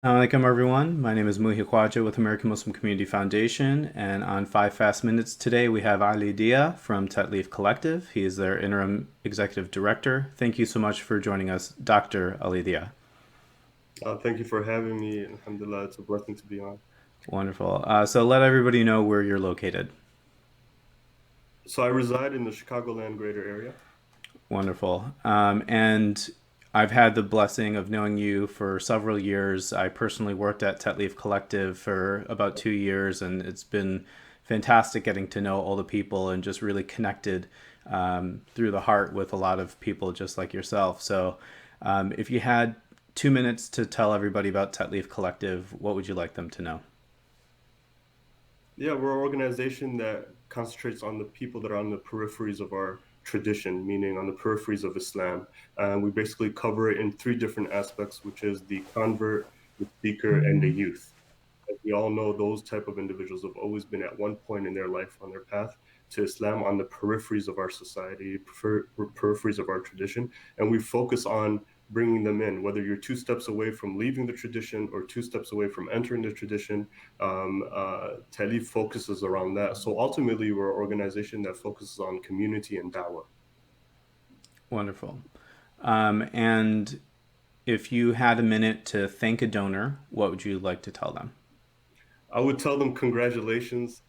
Assalamualaikum everyone. My name is Muhi Khwaja with American Muslim Community Foundation, and on 5 Fast Minutes today we have Ali Dia from Tatleef Collective. He is their Interim Executive Director. Thank you so much for joining us, Dr. Ali Dia. Thank you for having me. Alhamdulillah, it's a blessing to be on. Wonderful. So let everybody know where you're located. So I reside in the Chicagoland greater area. Wonderful. And I've had the blessing of knowing you for several years. I personally worked at Tetleaf Collective for about 2 years, and it's been fantastic getting to know all the people and just really connected through the heart with a lot of people just like yourself. So, if you had 2 minutes to tell everybody about Tetleaf Collective, what would you like them to know? Yeah, we're an organization that concentrates on the people that are on the peripheries of our tradition, meaning on the peripheries of Islam. We basically cover it in three different aspects, which is the convert, the speaker, and the youth. As we all know, those type of individuals have always been at one point in their life on their path to Islam on the peripheries of our society, peripheries of our tradition, and we focus on bringing them in. Whether you're 2 steps away from leaving the tradition or 2 steps away from entering the tradition, Talib focuses around that. So ultimately, we're an organization that focuses on community and dawah. Wonderful. And if you had a minute to thank a donor, what would you like to tell them? I would tell them congratulations.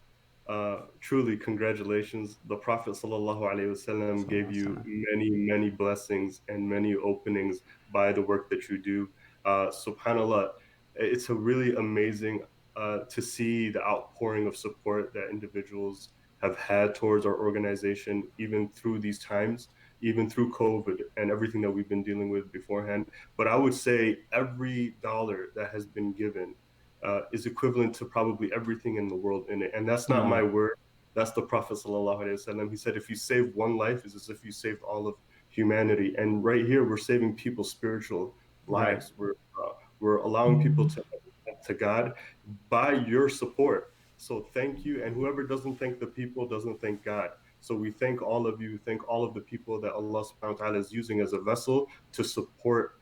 Truly, congratulations. The Prophet sallallahu alaihi wasallam gave you many, many blessings and many openings by the work that you do. Subhanallah, it's a really amazing to see the outpouring of support that individuals have had towards our organization, even through these times, even through COVID and everything that we've been dealing with beforehand. But I would say every dollar that has been given is equivalent to probably everything in the world in it. And that's not my Wow. word. That's the Prophet sallallahu alaihi wasallam. He said, if you save one life, it's as if you saved all of humanity. And right here, we're saving people's spiritual Right. lives. We're allowing people to God by your support. So thank you. And whoever doesn't thank the people doesn't thank God. So we thank all of you, thank all of the people that Allah subhanahu wa ta'ala is using as a vessel to support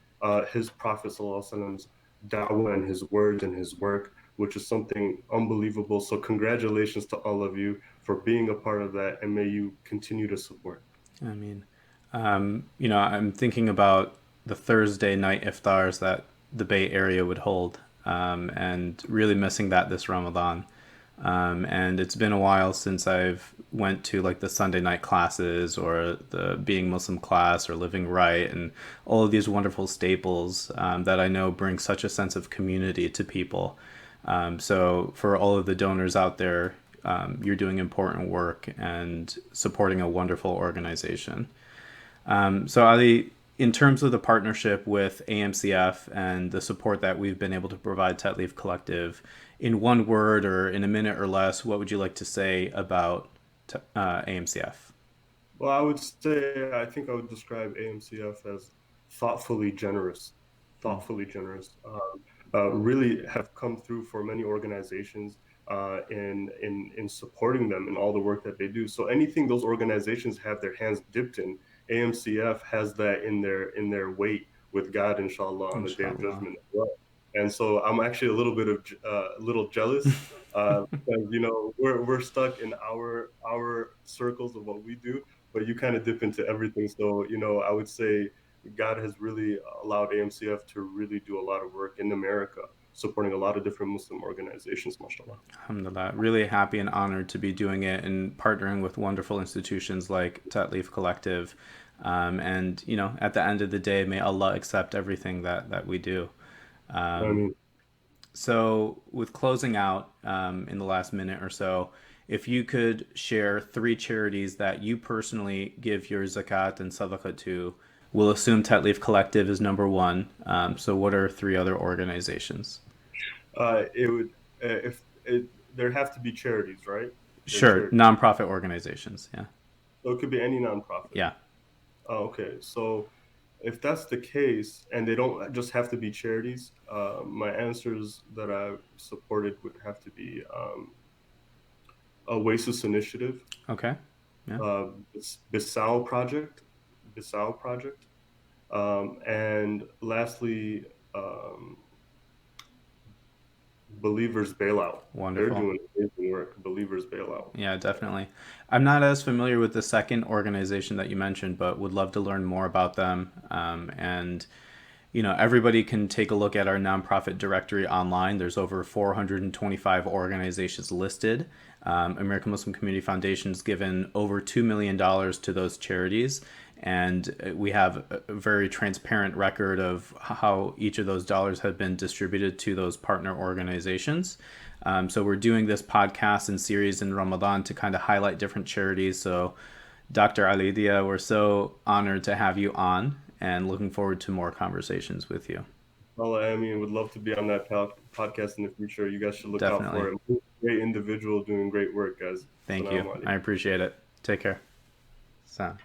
his Prophet sallallahu alaihi wasallam's da'wah and his words and his work, which is something unbelievable. So congratulations to all of you for being a part of that, and may you continue to support. I mean, I'm thinking about the Thursday night iftars that the Bay Area would hold, and really missing that this Ramadan. And it's been a while since I've went to like the Sunday night classes or the Being Muslim class or Living Right and all of these wonderful staples that I know bring such a sense of community to people. So for all of the donors out there, you're doing important work and supporting a wonderful organization. So Ali, in terms of the partnership with AMCF and the support that we've been able to provide Tetleaf Collective, in one word or in a minute or less, what would you like to say about AMCF? Well, I would say I think I would describe AMCF as thoughtfully generous, thoughtfully generous. Really have come through for many organizations in supporting them in all the work that they do. So anything those organizations have their hands dipped in, AMCF has that in their weight with God, inshallah, on the day of Inshallah. judgment as well. And so I'm actually a little bit of a little jealous because we're stuck in our circles of what we do, but you kind of dip into everything. So, I would say God has really allowed AMCF to really do a lot of work in America, supporting a lot of different Muslim organizations, mashallah. Alhamdulillah. Really happy and honored to be doing it and partnering with wonderful institutions like Tatleaf Collective. And, at the end of the day, may Allah accept everything that we do. I mean, So, with closing out in the last minute or so, if you could share three charities that you personally give your zakat and sadaqah to, we'll assume Tetleaf Collective is number one. So, what are three other organizations? it would, if it, there have to be charities, right? They're Sure, charities. nonprofit organizations. Yeah. So it could be any nonprofit. Yeah. Oh, okay. So if that's the case, and they don't just have to be charities, my answers that I supported would have to be Oasis Initiative, Okay. Yeah. uh, Bissau Project, Bissau Project, and lastly, um, Believers Bailout. They're Wonderful. doing amazing work. Believers Bailout. Yeah, definitely. I'm not as familiar with the second organization that you mentioned, but would love to learn more about them. And everybody can take a look at our nonprofit directory online. There's over 425 organizations listed. American Muslim Community Foundation's given over $2 million to those charities, and we have a very transparent record of how each of those dollars have been distributed to those partner organizations. So we're doing this podcast and series in Ramadan to kind of highlight different charities. So Dr. Alidia, we're so honored to have you on and looking forward to more conversations with you. Well, I mean, would love to be on that podcast in the future. You guys should look out Definitely. for it. Great individual doing great work, guys. Thank you. Salam alaikum. I appreciate it. Take care. So.